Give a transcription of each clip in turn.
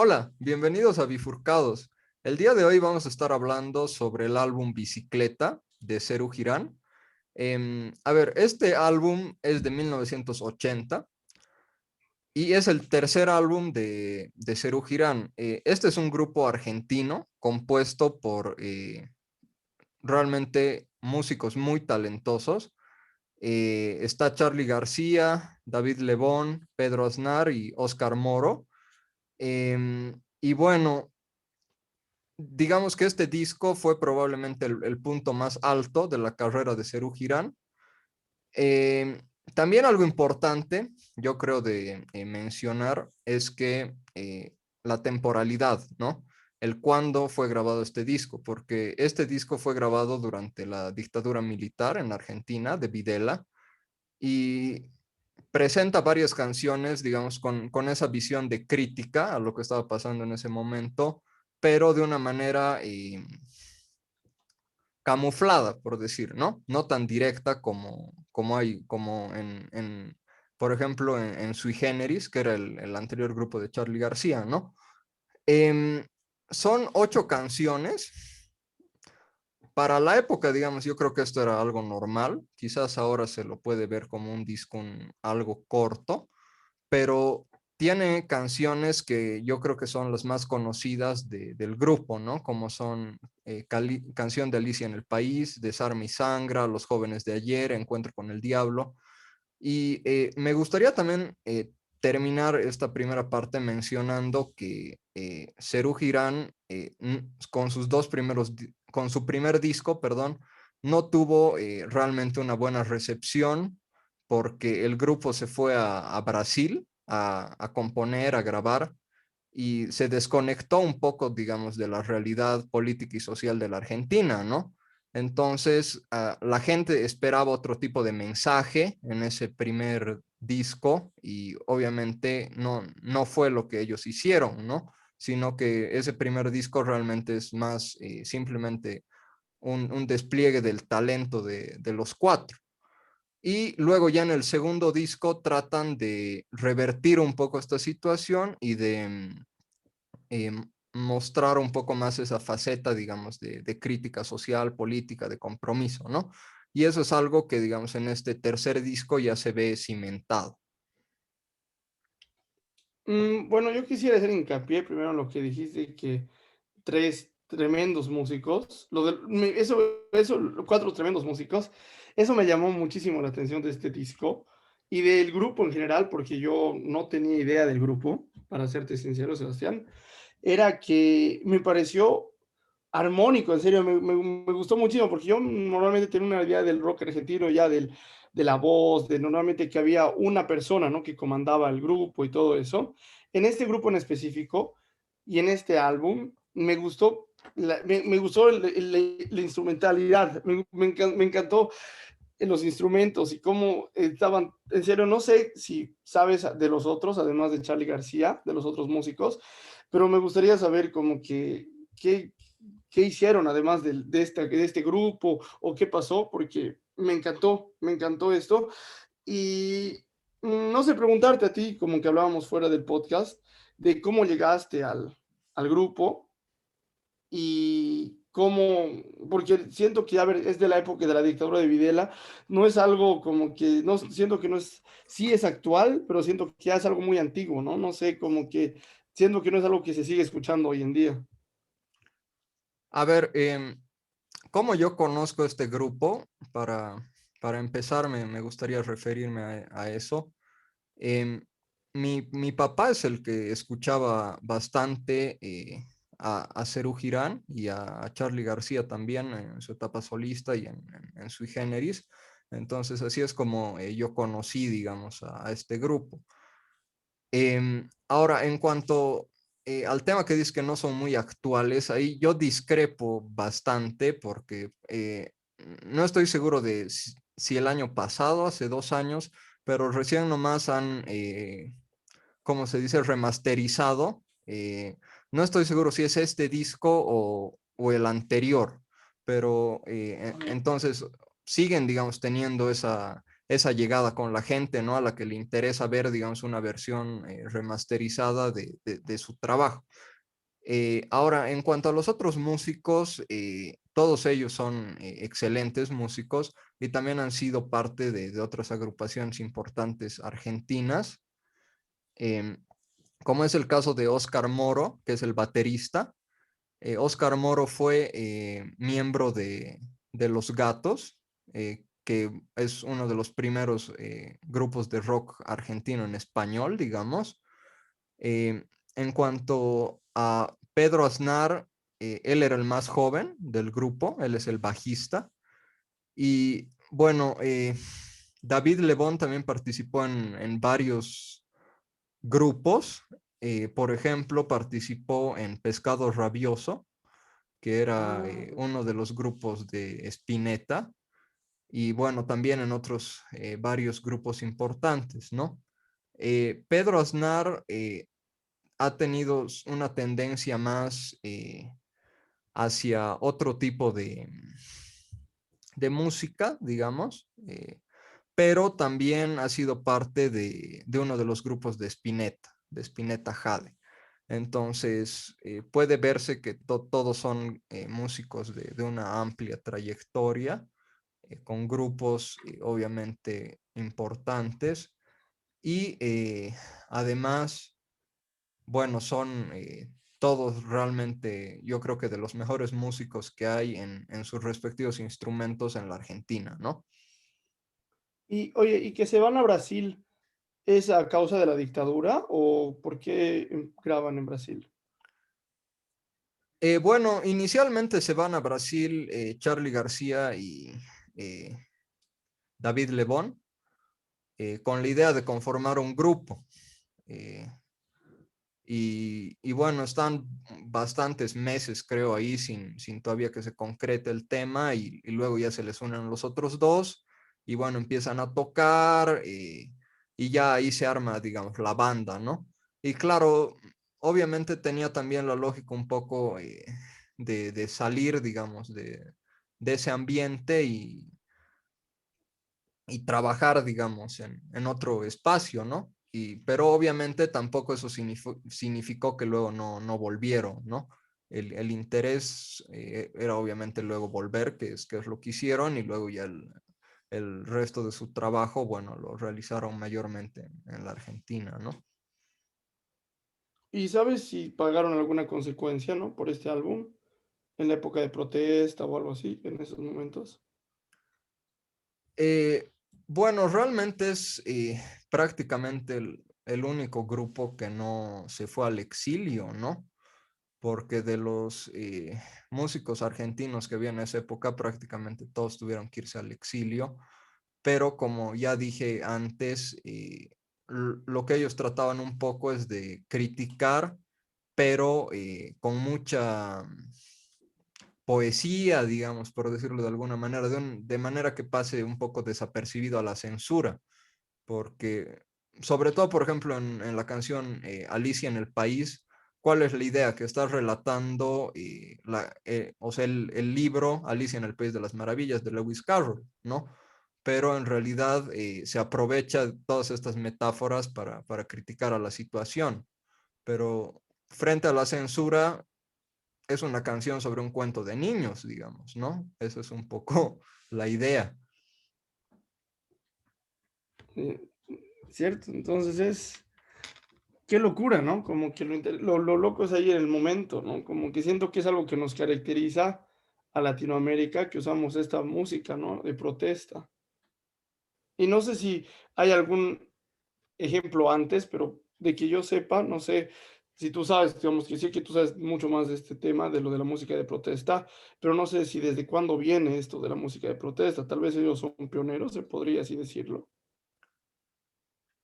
Hola, bienvenidos a Bifurcados. El día de hoy vamos a estar hablando sobre el álbum Bicicleta de Serú Girán. Este álbum es de 1980 y es el tercer álbum de Serú Girán. Este es un grupo argentino compuesto por realmente músicos muy talentosos. Está Charly García, David Lebón, Pedro Aznar y Oscar Moro. Y bueno, digamos que este disco fue probablemente el punto más alto de la carrera de Serú Girán. Eh, También algo importante, yo creo, de mencionar es que la temporalidad, ¿no? El cuándo fue grabado este disco, porque este disco fue grabado durante la dictadura militar en Argentina de Videla y presenta varias canciones, digamos, con esa visión de crítica a lo que estaba pasando en ese momento, pero de una manera camuflada, por decir, ¿no? No tan directa como por ejemplo, en Sui Generis, que era el anterior grupo de Charly García, ¿no? Em, Son 8 canciones. Para la época, digamos, yo creo que esto era algo normal. Quizás ahora se lo puede ver como un disco algo corto, pero tiene canciones que yo creo que son las más conocidas del grupo, ¿no? Como son Canción de Alicia en el País, Desarme y Sangra, Los Jóvenes de Ayer, Encuentro con el Diablo. Y me gustaría también terminar esta primera parte mencionando que Serú Girán, con su primer disco, perdón, no tuvo realmente una buena recepción porque el grupo se fue a Brasil a componer, a grabar y se desconectó un poco, digamos, de la realidad política y social de la Argentina, ¿no? Entonces, la gente esperaba otro tipo de mensaje en ese primer disco y obviamente no fue lo que ellos hicieron, ¿no? Sino que ese primer disco realmente es más simplemente un despliegue del talento de los cuatro. Y luego ya en el segundo disco tratan de revertir un poco esta situación y de eh, mostrar un poco más esa faceta, digamos, de crítica social, política, de compromiso, ¿no? Y eso es algo que, digamos, en este tercer disco ya se ve cimentado. Bueno, yo quisiera hacer hincapié primero en lo que dijiste, que tres tremendos músicos, eso, cuatro tremendos músicos, eso me llamó muchísimo la atención de este disco y del grupo en general, porque yo no tenía idea del grupo, para serte sincero, Sebastián, era que me pareció armónico, en serio, me gustó muchísimo, porque yo normalmente tenía una idea del rock argentino, ya de la voz, de normalmente que había una persona, ¿no? Que comandaba el grupo y todo eso. En este grupo en específico y en este álbum, me gustó la instrumentalidad, me encantó los instrumentos y cómo estaban, en serio, no sé si sabes de los otros, además de Charly García, de los otros músicos, pero me gustaría saber como que, qué, qué hicieron además de este grupo o qué pasó, porque me encantó esto. Y no sé, preguntarte a ti, como que hablábamos fuera del podcast, de cómo llegaste al grupo y cómo, porque siento que, a ver, es de la época de la dictadura de Videla, no es algo como que, no, siento que no es, sí es actual, pero siento que ya es algo muy antiguo, ¿no? No sé, como que siento que no es algo que se sigue escuchando hoy en día. A ver, ¿cómo yo conozco este grupo? Para empezar, me gustaría referirme a eso. Em, mi papá es el que escuchaba bastante a Serú Girán y a Charly García también en su etapa solista y en Sui Generis. Entonces, así es como yo conocí, digamos, a este grupo. Ahora, en cuanto al tema que dices que no son muy actuales, ahí yo discrepo bastante porque no estoy seguro de si el año pasado, hace 2 años, pero recién nomás han, como se dice, remasterizado. No estoy seguro si es este disco o el anterior, pero entonces siguen, digamos, teniendo esa llegada con la gente, ¿no? A la que le interesa ver, digamos, una versión remasterizada de su trabajo. Ahora, en cuanto a los otros músicos, todos ellos son excelentes músicos y también han sido parte de otras agrupaciones importantes argentinas, em, como es el caso de Oscar Moro, que es el baterista. Oscar Moro fue miembro de Los Gatos, que es uno de los primeros grupos de rock argentino en español, digamos. En cuanto a Pedro Aznar, él era el más joven del grupo, él es el bajista. Y bueno, David Lebón también participó en varios grupos. Por ejemplo, participó en Pescado Rabioso, que era Ah, uno de los grupos de Spinetta. Y bueno, también en otros varios grupos importantes, ¿no? Pedro Aznar ha tenido una tendencia más hacia otro tipo de música, digamos, pero también ha sido parte de uno de los grupos de Spinetta Jade. Entonces, puede verse que todos son músicos de una amplia trayectoria, con grupos obviamente importantes y además bueno, son todos realmente, yo creo que de los mejores músicos que hay en sus respectivos instrumentos en la Argentina, ¿no? y oye, ¿y que se van a Brasil es a causa de la dictadura o por qué graban en Brasil? Bueno, inicialmente se van a Brasil Charly García y eh, David Lebón con la idea de conformar un grupo. Eh, y bueno, están bastantes meses, creo, ahí sin todavía que se concrete el tema y luego ya se les unen los otros dos y bueno, empiezan a tocar y ya ahí se arma, digamos, la banda, ¿no? Y claro, obviamente tenía también la lógica un poco de salir, digamos, de ese ambiente y trabajar, digamos, en otro espacio, ¿no? Pero obviamente tampoco eso significó que luego no volvieron, ¿no? El interés era obviamente luego volver, que es lo que hicieron, y luego ya el resto de su trabajo, bueno, lo realizaron mayormente en la Argentina, ¿no? ¿Y sabes si pagaron alguna consecuencia, no, por este álbum en la época de protesta o algo así, en esos momentos? Eh, bueno, realmente es prácticamente el único grupo que no se fue al exilio, ¿no? Porque de los músicos argentinos que había en esa época, prácticamente todos tuvieron que irse al exilio, pero como ya dije antes, lo que ellos trataban un poco es de criticar, pero con mucha poesía, digamos, por decirlo de alguna manera, de manera que pase un poco desapercibido a la censura, porque sobre todo, por ejemplo, en la canción Alicia en el País, ¿cuál es la idea? Que estás relatando o sea, el libro Alicia en el País de las Maravillas de Lewis Carroll, ¿no? Pero en realidad se aprovecha de todas estas metáforas para criticar a la situación, pero frente a la censura es una canción sobre un cuento de niños, digamos, ¿no? Eso es un poco la idea. Eh, ¿Cierto? Entonces es, qué locura, ¿no? Como que lo loco es ahí en el momento, ¿no? Como que siento que es algo que nos caracteriza a Latinoamérica, que usamos esta música, ¿no? De protesta. Y no sé si hay algún ejemplo antes, pero de que yo sepa, no sé si tú sabes, digamos que sí que tú sabes mucho más de este tema, de lo de la música de protesta, pero no sé si desde cuándo viene esto de la música de protesta. Tal vez ellos son pioneros, se podría así decirlo.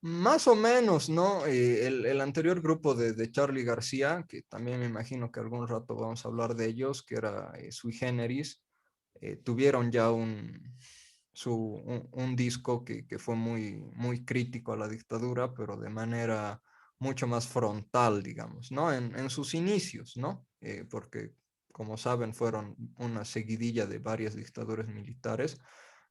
Más o menos, ¿no? El anterior grupo de Charly García, que también me imagino que algún rato vamos a hablar de ellos, que era Sui Generis, tuvieron ya un disco que fue muy crítico a la dictadura, pero de manera mucho más frontal, digamos, ¿no? En sus inicios, ¿no? Porque, como saben, fueron una seguidilla de varias dictaduras militares.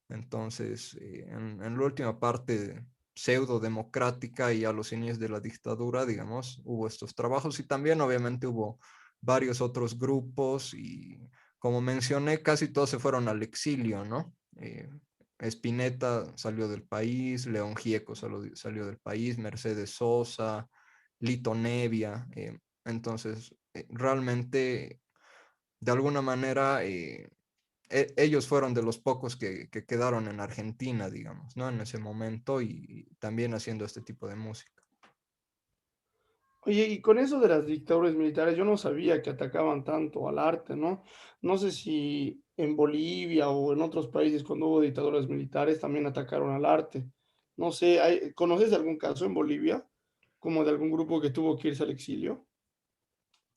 Entonces, en la última parte pseudo democrática y a los inicios de la dictadura, digamos, hubo estos trabajos y también obviamente hubo varios otros grupos y como mencioné, casi todos se fueron al exilio, ¿no? Spinetta salió del país, León Gieco salió del país, Mercedes Sosa, Lito Nevia. Entonces, realmente, de alguna manera, ellos fueron de los pocos que quedaron en Argentina, digamos, ¿no? En ese momento y también haciendo este tipo de música. Oye, y con eso de las dictaduras militares, yo no sabía que atacaban tanto al arte, ¿no? No sé si en Bolivia o en otros países cuando hubo dictaduras militares también atacaron al arte. No sé, ¿conoces algún caso en Bolivia como de algún grupo que tuvo que irse al exilio?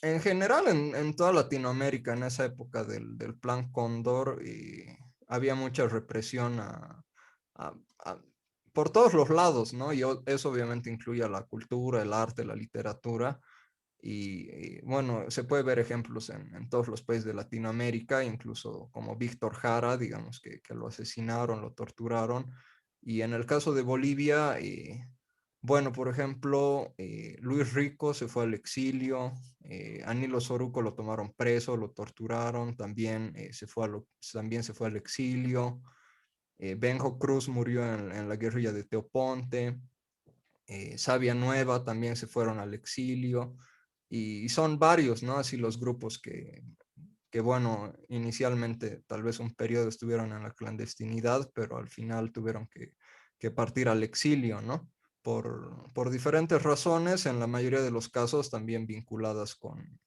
En general, en toda Latinoamérica, en esa época del Plan Cóndor, había mucha represión a- a- por todos los lados, ¿no? Y eso obviamente incluye a la cultura, el arte, la literatura. Bueno, se puede ver ejemplos en todos los países de Latinoamérica, incluso como Víctor Jara, digamos que lo asesinaron, lo torturaron. Y en el caso de Bolivia, bueno, por ejemplo, Luis Rico se fue al exilio, Anilo Soruco lo tomaron preso, lo torturaron, también, también se fue al exilio. Benjo Cruz murió en la guerrilla de Teoponte. Sabia Nueva también se fueron al exilio y son varios, ¿no? Así los grupos bueno, inicialmente tal vez un periodo estuvieron en la clandestinidad, pero al final tuvieron que partir al exilio, ¿no? Por diferentes razones, en la mayoría de los casos también vinculadas con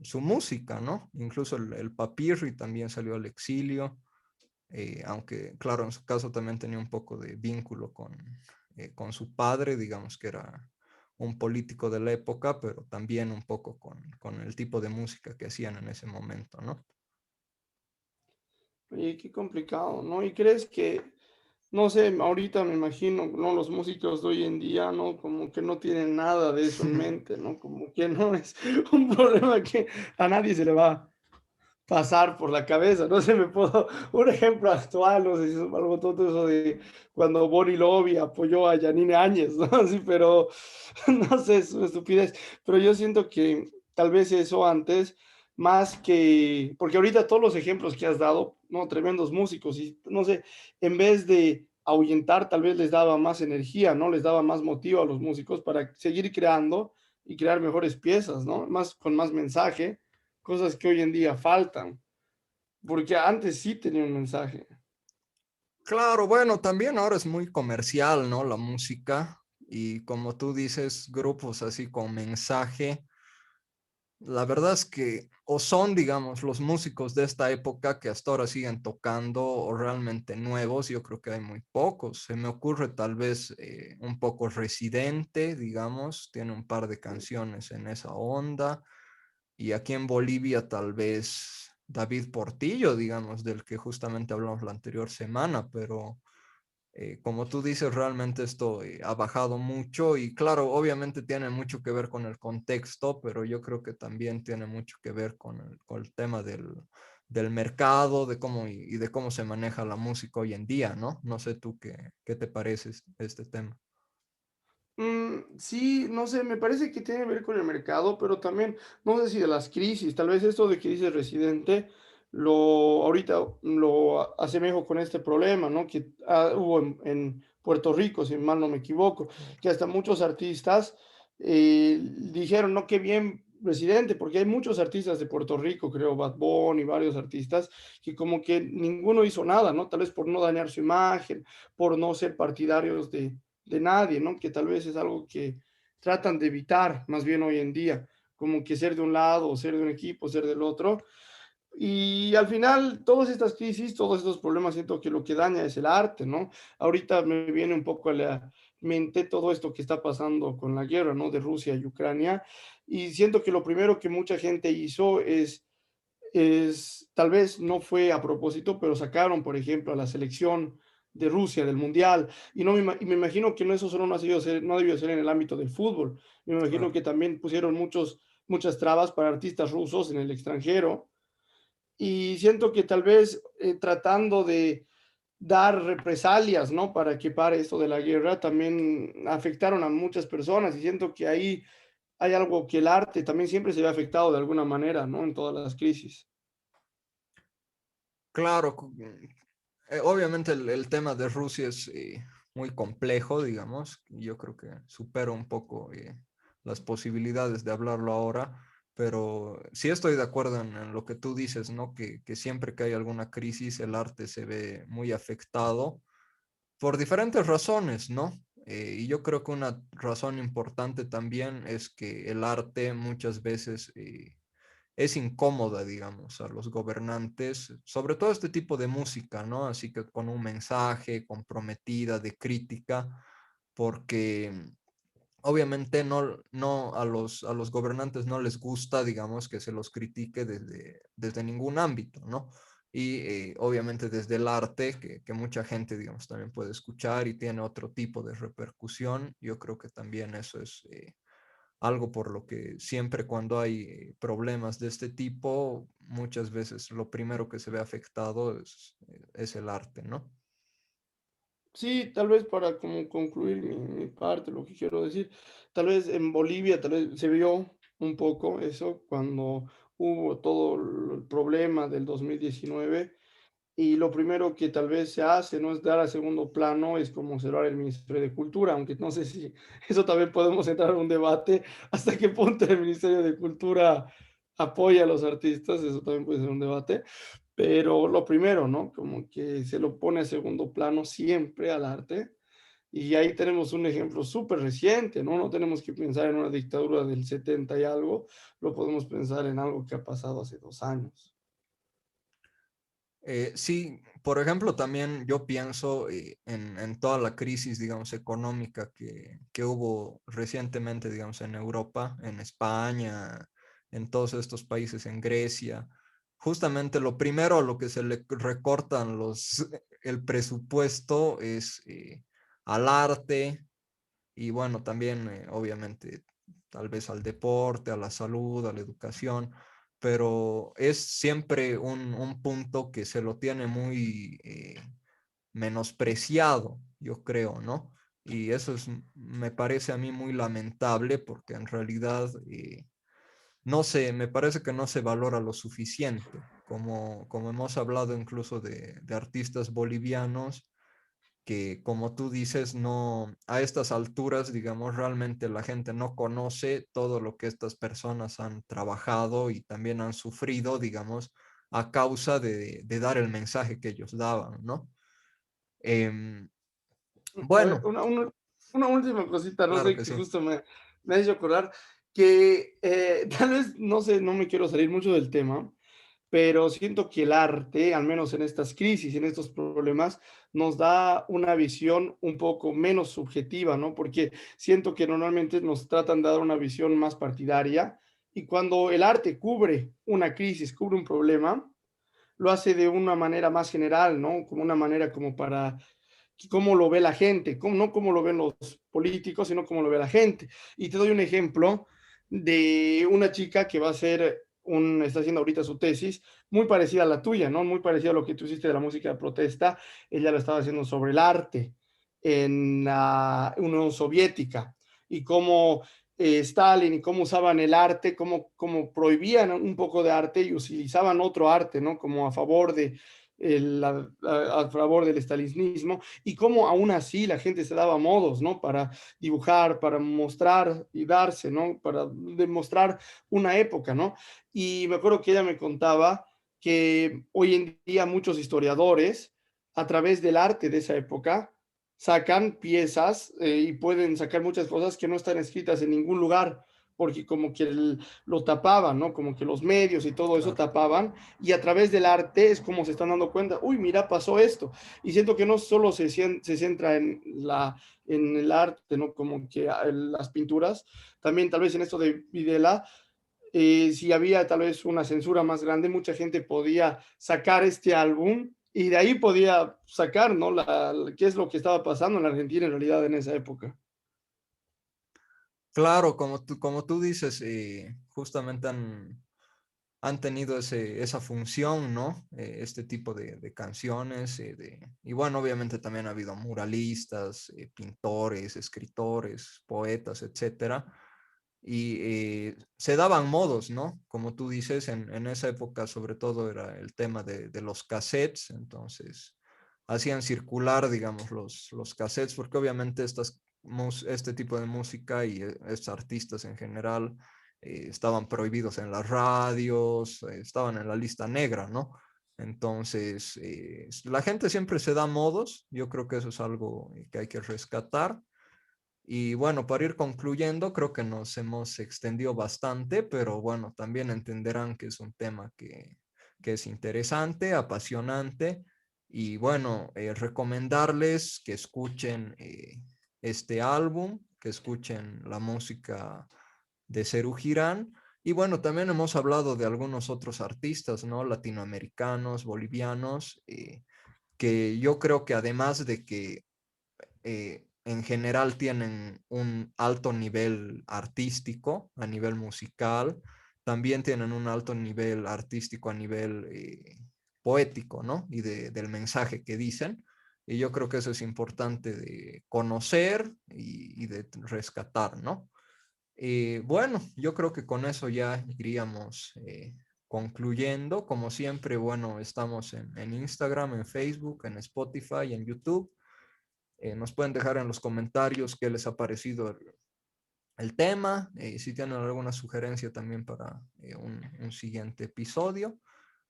su música, ¿no? Incluso el Papirri también salió al exilio, aunque claro, en su caso también tenía un poco de vínculo con su padre, digamos que era un político de la época, pero también un poco con el tipo de música que hacían en ese momento, ¿no? Oye, qué complicado, ¿no? ¿Y crees que, no sé, ahorita me imagino, ¿no? Los músicos de hoy en día, ¿no? Como que no tienen nada de eso en mente, ¿no? Como que no es un problema que a nadie se le va pasar por la cabeza, no se me puedo, un ejemplo actual, no sé si es algo todo eso de cuando Bonnie Lobby apoyó a Yanine Áñez, ¿no? Sí, pero no sé, es una estupidez, pero yo siento que tal vez eso antes, más que, porque ahorita todos los ejemplos que has dado, ¿no? Tremendos músicos y no sé, en vez de ahuyentar, tal vez les daba más energía, ¿no? Les daba más motivo a los músicos para seguir creando y crear mejores piezas, ¿no? Más con más mensaje, cosas que hoy en día faltan, porque antes sí tenía un mensaje. Claro, bueno, también ahora es muy comercial, ¿no? La música y como tú dices, grupos así con mensaje. La verdad es que o son, digamos, los músicos de esta época que hasta ahora siguen tocando o realmente nuevos, yo creo que hay muy pocos. Se me ocurre tal vez un poco Residente, digamos, tiene un par de canciones en esa onda. Y aquí en Bolivia tal vez David Portillo, digamos, del que justamente hablamos la anterior semana, pero como tú dices, realmente esto ha bajado mucho y claro, obviamente tiene mucho que ver con el contexto, pero yo creo que también tiene mucho que ver con el tema del mercado, de cómo y de cómo se maneja la música hoy en día, ¿no? No sé tú qué te parece este tema. Sí, no sé, me parece que tiene que ver con el mercado, pero también, no sé si de las crisis, tal vez esto de que dice Residente, ahorita lo asemejo con este problema, ¿no? Que hubo en Puerto Rico, si mal no me equivoco, que hasta muchos artistas dijeron, no, qué bien Residente, porque hay muchos artistas de Puerto Rico, creo, Bad Bunny y varios artistas, que como que ninguno hizo nada, ¿no? Tal vez por no dañar su imagen, por no ser partidarios de nadie, ¿no? Que tal vez es algo que tratan de evitar más bien hoy en día, como que ser de un lado, o ser de un equipo, ser del otro. Y al final, todas estas crisis, todos estos problemas, siento que lo que daña es el arte, ¿no? Ahorita me viene un poco a la mente todo esto que está pasando con la guerra, ¿no? De Rusia y Ucrania. Y siento que lo primero que mucha gente hizo tal vez no fue a propósito, pero sacaron, por ejemplo, a la selección de Rusia del Mundial. Y me imagino que no eso solo no debió ser en el ámbito del fútbol. Me imagino Claro. que también pusieron muchas trabas para artistas rusos en el extranjero. Y siento que tal vez tratando dar represalias, ¿no? Para que pare esto de la guerra, también afectaron a muchas personas y siento que ahí hay algo que el arte también siempre se ve afectado de alguna manera, ¿no? En todas las crisis. Claro, obviamente el tema de Rusia es muy complejo, digamos. Yo creo que supera un poco las posibilidades de hablarlo ahora, pero sí estoy de acuerdo en lo que tú dices, ¿no? Que siempre que hay alguna crisis, el arte se ve muy afectado por diferentes razones, ¿no? Y yo creo que una razón importante también es que el arte muchas veces es incómoda, digamos, a los gobernantes, sobre todo este tipo de música, ¿no? Así que con un mensaje comprometida de crítica, porque obviamente no a los gobernantes no les gusta, digamos, que se los critique desde ningún ámbito, ¿no? Y obviamente desde el arte, que mucha gente, digamos, también puede escuchar y tiene otro tipo de repercusión, yo creo que también eso es algo por lo que siempre cuando hay problemas de este tipo, muchas veces lo primero que se ve afectado es el arte, ¿no? Sí, tal vez para como concluir mi parte, lo que quiero decir, tal vez en Bolivia tal vez se vio un poco eso cuando hubo todo el problema del 2019 y lo primero que tal vez se hace, no es dar a segundo plano, es como cerrar el Ministerio de Cultura, aunque no sé si eso también podemos entrar en un debate, hasta qué punto el Ministerio de Cultura apoya a los artistas, eso también puede ser un debate, pero lo primero, ¿no? Como que se lo pone a segundo plano siempre al arte. Y ahí tenemos un ejemplo súper reciente, ¿no? No tenemos que pensar en una dictadura del 70 y algo, lo podemos pensar en algo que ha pasado hace 2 años. Sí, por ejemplo, también yo pienso en toda la crisis, digamos, económica que hubo recientemente, digamos, en Europa, en España, en todos estos países, en Grecia. Justamente lo primero a lo que se le recortan el presupuesto es al arte y bueno, también obviamente tal vez al deporte, a la salud, a la educación, pero es siempre un punto que se lo tiene muy menospreciado, yo creo, ¿no? Y eso me parece a mí muy lamentable porque en realidad no sé, me parece que no se valora lo suficiente, como hemos hablado incluso de artistas bolivianos que como tú dices, no, a estas alturas, digamos, realmente la gente no conoce todo lo que estas personas han trabajado y también han sufrido, digamos, a causa de dar el mensaje que ellos daban, ¿no? Em, A ver, bueno, una última cosita, no claro sé, que que sí. justo me ha hecho acordar que tal vez, no sé, no me quiero salir mucho del tema, pero siento que el arte, al menos en estas crisis, en estos problemas, nos da una visión un poco menos subjetiva, ¿no? Porque siento que normalmente nos tratan de dar una visión más partidaria y cuando el arte cubre una crisis, cubre un problema, lo hace de una manera más general, ¿no? Como una manera como para cómo lo ve la gente, no cómo lo ven los políticos, sino cómo lo ve la gente. Y te doy un ejemplo de una chica que va a hacer está haciendo ahorita su tesis, muy parecida a la tuya, ¿no? Muy parecida a lo que tú hiciste de la música de protesta. Ella lo estaba haciendo sobre el arte en la Unión Soviética y cómo Stalin y cómo usaban el arte, cómo prohibían un poco de arte y utilizaban otro arte, ¿no? Como a favor a favor del estalinismo y cómo aún así la gente se daba modos, ¿no? Para dibujar, para mostrar y darse, ¿no? Para demostrar una época, ¿no? Y me acuerdo que ella me contaba que hoy en día muchos historiadores, a través del arte de esa época, sacan piezas y pueden sacar muchas cosas que no están escritas en ningún lugar, porque como que lo tapaban, ¿no? Como que los medios y todo eso Claro. tapaban, y a través del arte es como se están dando cuenta, uy, mira, pasó esto. Y siento que no solo se centra en el arte, ¿no? Como que en las pinturas, también tal vez en esto de Videla, si había tal vez una censura más grande, mucha gente podía sacar este álbum y de ahí podía sacar, ¿no? Qué es lo que estaba pasando en la Argentina en realidad en esa época. Claro, como tú dices, justamente han tenido esa función, ¿no? Este tipo de canciones. Y bueno, obviamente también ha habido muralistas, pintores, escritores, poetas, etcétera. Y se daban modos, ¿no? Como tú dices, en esa época sobre todo era el tema de los cassettes, entonces hacían circular, digamos, los cassettes, porque obviamente este tipo de música y estos artistas en general estaban prohibidos en las radios, estaban en la lista negra, ¿no? Entonces, la gente siempre se da modos, yo creo que eso es algo que hay que rescatar. Y bueno, para ir concluyendo, creo que nos hemos extendido bastante, pero bueno, también entenderán que es un tema que es interesante, apasionante, y bueno, recomendarles que escuchen este álbum, que escuchen la música de Serú Girán. Y bueno, también hemos hablado de algunos otros artistas, ¿no? Latinoamericanos, bolivianos, que yo creo que además de que en general tienen un alto nivel artístico, a nivel musical, también tienen un alto nivel artístico a nivel poético, ¿no? Y del mensaje que dicen. Y yo creo que eso es importante de conocer y de rescatar, ¿no? Bueno, yo creo que con eso ya iríamos concluyendo. Como siempre, bueno, estamos en Instagram, en Facebook, en Spotify, en YouTube. Nos pueden dejar en los comentarios qué les ha parecido el tema, si tienen alguna sugerencia también para un siguiente episodio.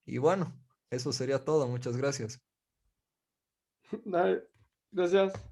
Y bueno, eso sería todo. Muchas gracias. Dale, gracias.